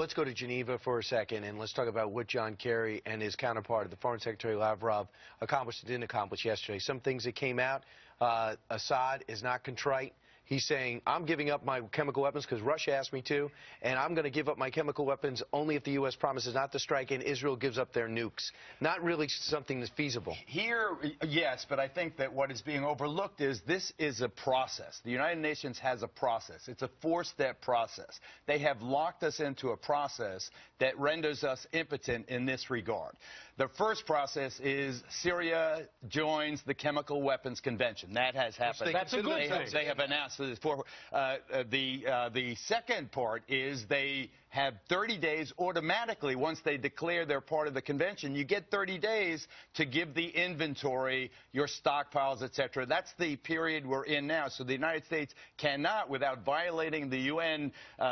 let's go to Geneva for a second, and let's talk about what John Kerry and his counterpart, the Foreign Secretary Lavrov, accomplished and didn't accomplish yesterday. Some things that came out, Assad is not contrite. He's saying, I'm giving up my chemical weapons because Russia asked me to, and I'm going to give up my chemical weapons only if the U.S. promises not to strike and Israel gives up their nukes. Not really something that's feasible. Here, yes, but I think that what is being overlooked is this is a process. The United Nations has a process. It's a four-step process. They have locked us into a process that renders us impotent in this regard. The first process is Syria joins the Chemical Weapons Convention. That has happened. That's a good thing. They have announced this for the second part is they have 30 days automatically once they declare they're part of the convention. You get 30 days to give the inventory, your stockpiles, etc. That's the period we're in now. So the United States cannot, without violating the UN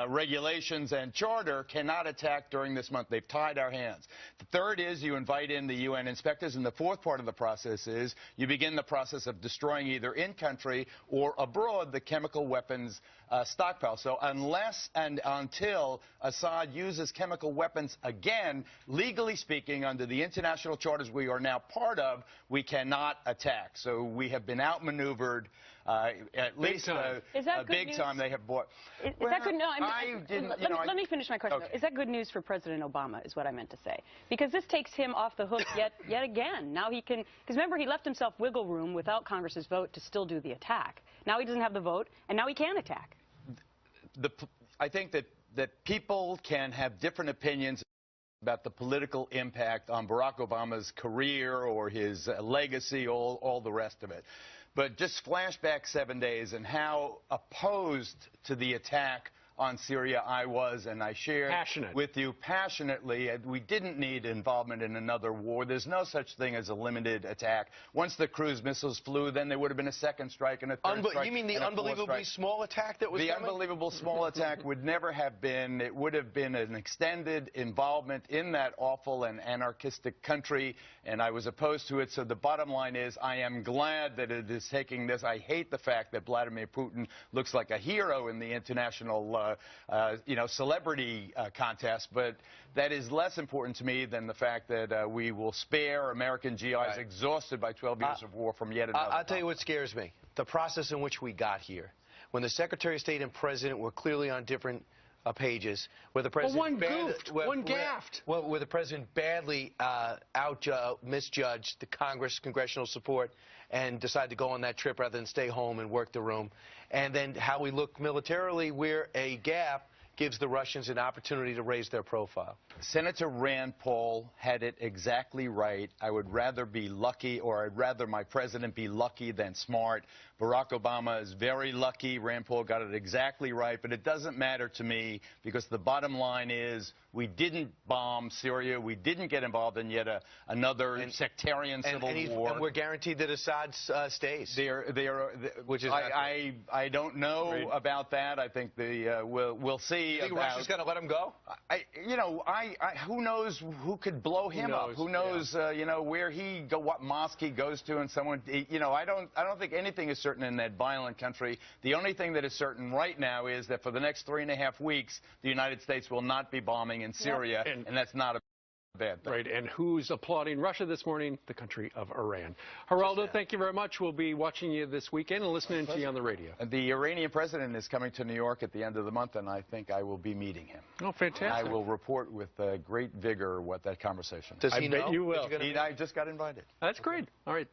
regulations and charter, cannot attack during this month. They've tied our hands. The third is you invite in the UN inspectors, and the fourth part of the process is you begin the process of destroying either in country or abroad the chemical weapons stockpile. So unless and until Assad uses chemical weapons again, legally speaking, under the international charters we are now part of, we cannot attack. So we have been outmaneuvered. At least big time they have bought. Is that good? No, let me finish my question. Okay. Is that good news for President Obama is what I meant to say. Because this takes him off the hook yet again. Now he can, because remember he left himself wiggle room without Congress's vote to still do the attack. Now he doesn't have the vote, and now he can attack. I think that people can have different opinions about the political impact on Barack Obama's career or his legacy, all the rest of it. But just flashback 7 days and how opposed to the attack on Syria I was, and I shared with you passionately. We didn't need involvement in another war. There's no such thing as a limited attack. Once the cruise missiles flew, then there would have been a second strike and a third strike. You mean the unbelievably small attack that was coming? The unbelievable small attack would never have been. It would have been an extended involvement in that awful and anarchistic country, and I was opposed to it. So the bottom line is I am glad that it is taking this. I hate the fact that Vladimir Putin looks like a hero in the international celebrity contest, but that is less important to me than the fact that we will spare American GIs exhausted by 12 years of war from yet another. I'll tell you what scares me. The process in which we got here. When the Secretary of State and President were clearly on different pages, where the President one gaffed. Where the President badly misjudged the congressional support and decided to go on that trip rather than stay home and work the room. And then how we look militarily, where a gap gives the Russians an opportunity to raise their profile. Senator Rand Paul had it exactly right. I would rather be lucky, or I'd rather my president be lucky than smart. Barack Obama is very lucky. Rand Paul got it exactly right, but it doesn't matter to me because the bottom line is we didn't bomb Syria. We didn't get involved in yet another sectarian civil war. And we're guaranteed that Assad stays. Which is I don't know about that. I think we'll see. You think Russia's going to let him go? Who knows who could blow him up? Who knows, where what mosque he goes to, and someone, I don't think anything is certain in that violent country. The only thing that is certain right now is that for the next 3.5 weeks, the United States will not be bombing in Syria, and that's not a bad thing. Right, and who's applauding Russia this morning? The country of Iran. Geraldo, thank you very much. We'll be watching you this weekend and listening to you on the radio. The Iranian president is coming to New York at the end of the month, and I think I will be meeting him. Oh, fantastic. I will report with great vigor what that conversation is. Does he know? I bet you will. I just got invited. That's great. All right.